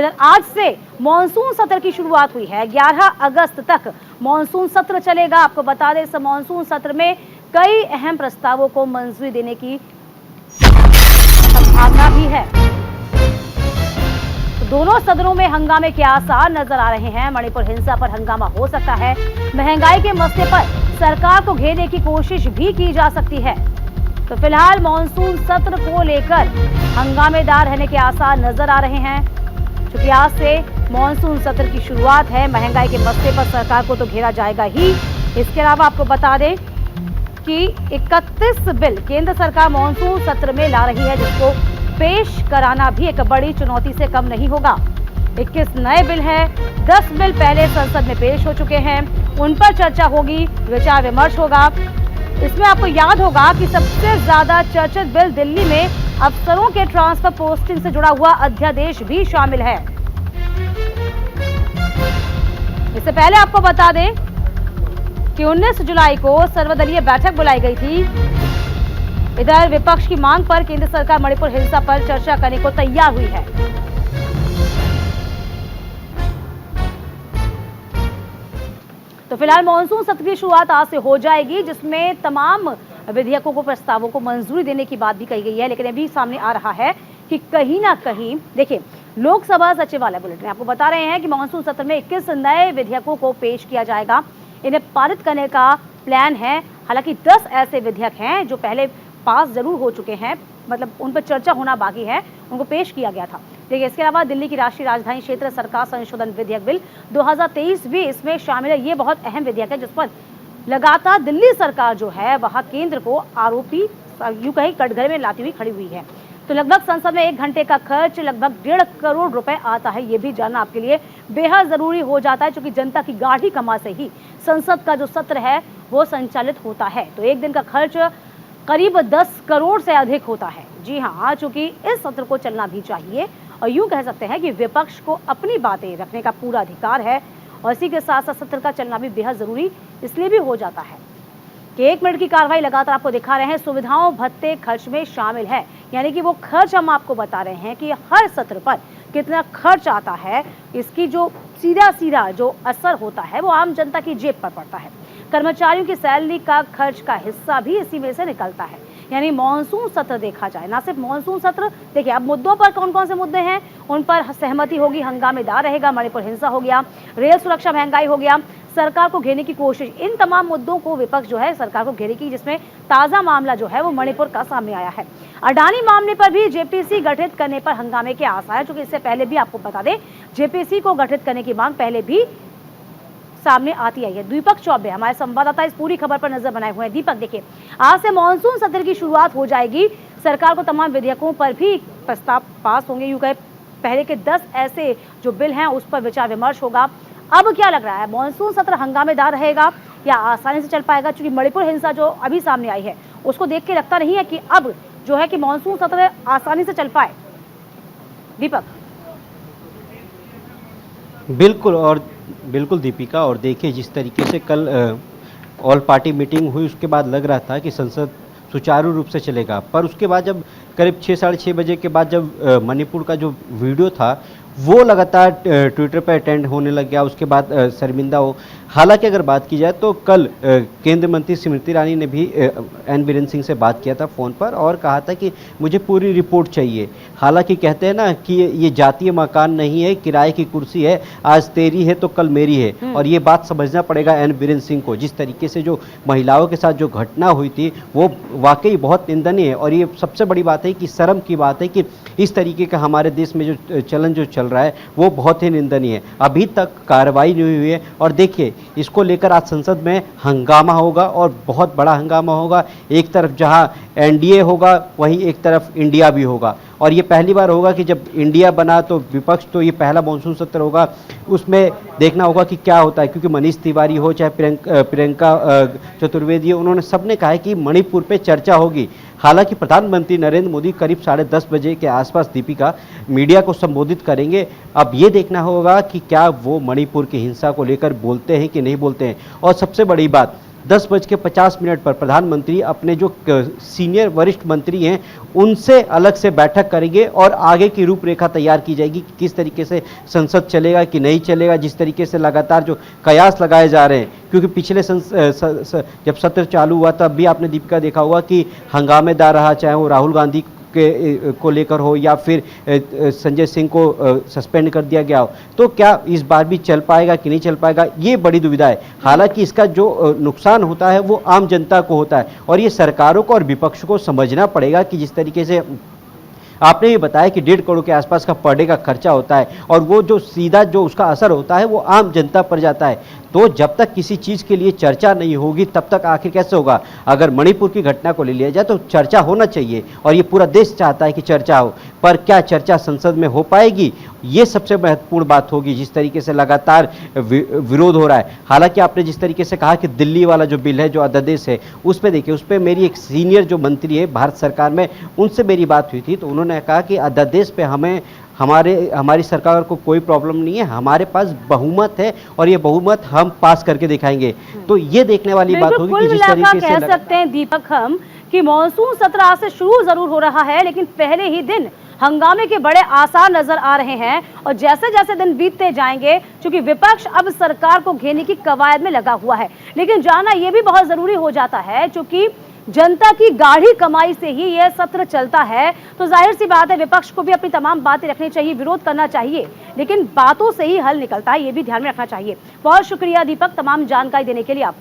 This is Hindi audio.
इधर आज से मॉनसून सत्र की शुरुआत हुई है। 11 अगस्त तक मॉनसून सत्र चलेगा। आपको बता दें, इस मॉनसून सत्र में कई अहम प्रस्तावों को मंजूरी देने की संभावना भी है। तो दोनों सदनों में हंगामे के आसार नजर आ रहे हैं। मणिपुर हिंसा पर हंगामा हो सकता है। महंगाई के मसले पर सरकार को घेरने की कोशिश भी की जा सकती है। तो फिलहाल मॉनसून सत्र को लेकर हंगामेदार रहने के आसार नजर आ रहे हैं, क्योंकि आज से मॉनसून सत्र की शुरुआत है। महंगाई के मसले पर सरकार को तो घेरा जाएगा ही। इसके अलावा आपको बता दें कि 31 बिल केंद्र सरकार मॉनसून सत्र में ला रही है, जिसको पेश कराना भी एक बड़ी चुनौती से कम नहीं होगा। 21 नए बिल हैं, 10 बिल पहले संसद में पेश हो चुके हैं, उन पर चर्चा होगी, विचार विमर्श होगा। इसमें आपको याद होगा कि सबसे ज्यादा चर्चित बिल दिल्ली में अफसरों के ट्रांसफर पोस्टिंग से जुड़ा हुआ अध्यादेश भी शामिल है। इससे पहले आपको बता दें कि 19 जुलाई को सर्वदलीय बैठक बुलाई गई थी। इधर विपक्ष की मांग पर केंद्र सरकार मणिपुर हिंसा पर चर्चा करने को तैयार हुई है। तो फिलहाल मॉनसून सत्र की शुरुआत आज से हो जाएगी, जिसमें तमाम विधेयकों को, प्रस्तावों को मंजूरी देने की बात भी कही गई है। लेकिन अभी सामने आ रहा है कि कहीं ना कहीं देखिए, लोकसभा सचिवालय बुलेटिन आपको बता रहे हैं कि मॉनसून सत्र में 21 नए विधेयकों को पेश किया जाएगा। इन्हें पारित करने का प्लान है। हालांकि 10 ऐसे विधेयक हैं जो पहले पास जरूर हो चुके हैं, मतलब उन पर चर्चा होना बाकी है, उनको पेश किया गया था। देखिए, इसके अलावा दिल्ली की राष्ट्रीय राजधानी क्षेत्र सरकार संशोधन विधेयक बिल 2023 भी इसमें शामिल है। ये बहुत अहम विधेयक है, जिस पर लगातार दिल्ली सरकार जो है वह केंद्र को आरोपी यूं कहीं कटघरे में लाती हुई खड़ी हुई है। तो लगभग संसद में 1 घंटे का खर्च लगभग 1.5 करोड़ रुपए आता है। ये भी जानना आपके लिए बेहद जरूरी हो जाता है, क्योंकि जनता की गाढ़ी कमा से ही संसद का जो सत्र है वो संचालित होता है। तो एक दिन का खर्च करीब 10 करोड़ से अधिक होता है। जी हाँ, चूंकि इस सत्र को चलना भी चाहिए और यूं कह सकते हैं कि विपक्ष को अपनी बातें रखने का पूरा अधिकार है, और इसी के साथ साथ सत्र का चलना भी बेहद जरूरी इसलिए भी हो जाता है कि 1 मिनट की कार्रवाई लगातार आपको दिखा रहे हैं, सुविधाओं भत्ते खर्च में शामिल है। यानी कि वो खर्च हम आपको बता रहे हैं कि हर सत्र पर कितना खर्च आता है। इसकी जो सीधा जो असर होता है वो आम जनता की जेब पर पड़ता है। कर्मचारियों की सैलरी का खर्च का हिस्सा भी इसी में से निकलता है। यानी मॉनसून सत्र देखा जाए, ना सिर्फ मॉनसून सत्र, देखिए अब मुद्दों पर कौन कौन से मुद्दे हैं उन पर सहमति होगी, हंगामेदार रहेगा। मणिपुर हिंसा हो गया, रेल सुरक्षा, महंगाई हो गया, सरकार को घेरने की कोशिश, इन तमाम मुद्दों को विपक्ष जो है सरकार को घेरेगी, जिसमें ताजा मामला जो है वो मणिपुर का सामने आया है। अडानी मामले पर भी जेपीसी गठित करने पर हंगामे के आसार है, क्योंकि इससे पहले भी आपको बता दें जेपीसी को गठित करने की मांग पहले भी सामने आती आई है। दीपक चौबे हमारे संवाददाता इस पूरी खबर पर नजर बनाए हुए हैं। दीपक, देखिए आज से मॉनसून सत्र की शुरुआत हो जाएगी। सरकार को तमाम विधेयकों पर भी प्रस्ताव पास होंगे। यूं कहे पहले के 10 ऐसे जो बिल हैं उस पर विचार विमर्श होगा। अब क्या लग रहा है, मॉनसून सत्र हंगामेदार रहेगा या आसानी से चल पाएगा? क्योंकि मणिपुर हिंसा जो अभी सामने आई है उसको देख के लगता नहीं है कि अब जो है कि मॉनसून सत्र आसानी से चल पाए। दीपक। बिल्कुल दीपिका, और देखिए जिस तरीके से कल ऑल पार्टी मीटिंग हुई उसके बाद लग रहा था कि संसद सुचारू रूप से चलेगा, पर उसके बाद जब करीब 6 साढ़े 6 बजे के बाद जब मणिपुर का जो वीडियो था वो लगातार ट्विटर पर अटेंड होने लग गया, उसके बाद शर्मिंदा हो। हालांकि अगर बात की जाए तो कल केंद्रीय मंत्री स्मृति ईरानी ने भी एन बीरेन सिंह से बात किया था फ़ोन पर और कहा था कि मुझे पूरी रिपोर्ट चाहिए। हालांकि कहते हैं ना कि ये जातीय मकान नहीं है, किराए की कुर्सी है, आज तेरी है तो कल मेरी है, और ये बात समझना पड़ेगा एन बीरेन सिंह को। जिस तरीके से जो महिलाओं के साथ जो घटना हुई थी वो वाकई बहुत निंदनीय है, और ये सबसे बड़ी बात है कि शर्म की बात है कि इस तरीके का हमारे देश में जो चलन जो चल रहा है वो बहुत ही निंदनीय है। अभी तक कार्रवाई नहीं हुई है, और देखिए इसको लेकर आज संसद में हंगामा होगा, और बहुत बड़ा हंगामा होगा। एक तरफ जहां एनडीए होगा वहीं एक तरफ इंडिया भी होगा, और ये पहली बार होगा कि जब इंडिया बना तो विपक्ष, तो ये पहला मॉनसून सत्र होगा, उसमें देखना होगा कि क्या होता है। क्योंकि मनीष तिवारी हो चाहे प्रियंका चतुर्वेदी हो, उन्होंने सबने कहा है कि मणिपुर पे चर्चा होगी। हालांकि प्रधानमंत्री नरेंद्र मोदी करीब 10:30 बजे के आसपास दीपिका मीडिया को संबोधित करेंगे। अब ये देखना होगा कि क्या वो मणिपुर की हिंसा को लेकर बोलते हैं कि नहीं बोलते हैं। और सबसे बड़ी बात, 10:50 पर प्रधानमंत्री अपने जो सीनियर वरिष्ठ मंत्री हैं उनसे अलग से बैठक करेंगे और आगे की रूपरेखा तैयार की जाएगी कि किस तरीके से संसद चलेगा कि नहीं चलेगा। जिस तरीके से लगातार जो कयास लगाए जा रहे हैं, क्योंकि पिछले जब सत्र चालू हुआ तब भी आपने दीपिका देखा होगा कि हंगामेदार रहा, चाहे वो राहुल गांधी को लेकर हो या फिर संजय सिंह को सस्पेंड कर दिया गया हो। तो क्या इस बार भी चल पाएगा कि नहीं चल पाएगा, ये बड़ी दुविधा है। हालांकि इसका जो नुकसान होता है वो आम जनता को होता है और ये सरकारों को और विपक्ष को समझना पड़ेगा कि जिस तरीके से आपने भी बताया कि 1.5 करोड़ के आसपास का पर डे का खर्चा होता है और वो जो सीधा जो उसका असर होता है वो आम जनता पर जाता है। तो जब तक किसी चीज़ के लिए चर्चा नहीं होगी तब तक आखिर कैसे होगा। अगर मणिपुर की घटना को ले लिया जाए तो चर्चा होना चाहिए और ये पूरा देश चाहता है कि चर्चा हो, पर क्या चर्चा संसद में हो पाएगी, ये सबसे महत्वपूर्ण बात होगी। जिस तरीके से लगातार विरोध हो रहा है, हालांकि आपने जिस तरीके से कहा कि दिल्ली वाला जो बिल है, जो अध्यादेश है, उस पर देखिए, उस पर मेरी एक सीनियर जो मंत्री है भारत सरकार में, उनसे मेरी बात हुई थी तो उन्होंने कहा कि अध्यादेश पे हमारी सरकार को कोई प्रॉब्लम नहीं है, हमारे पास बहुमत है और ये बहुमत हम पास करके दिखाएंगे। तो ये देखने वाली बात होगी कि जिस तरीके से कह सकते हैं दीपक हम कि मॉनसून सत्र आज से शुरू जरूर हो रहा है, लेकिन पहले ही दिन हंगामे के बड़े आसार नजर आ रहे हैं और जैसे जैसे दिन बीतते जाएंगे, क्योंकि विपक्ष अब सरकार को घेरने की कवायद में लगा हुआ है। लेकिन जानना यह भी बहुत जरूरी हो जाता है, क्योंकि जनता की गाढ़ी कमाई से ही यह सत्र चलता है, तो जाहिर सी बात है विपक्ष को भी अपनी तमाम बातें रखनी चाहिए, विरोध करना चाहिए, लेकिन बातों से ही हल निकलता है, ये भी ध्यान में रखना चाहिए। बहुत शुक्रिया दीपक, तमाम जानकारी देने के लिए आप।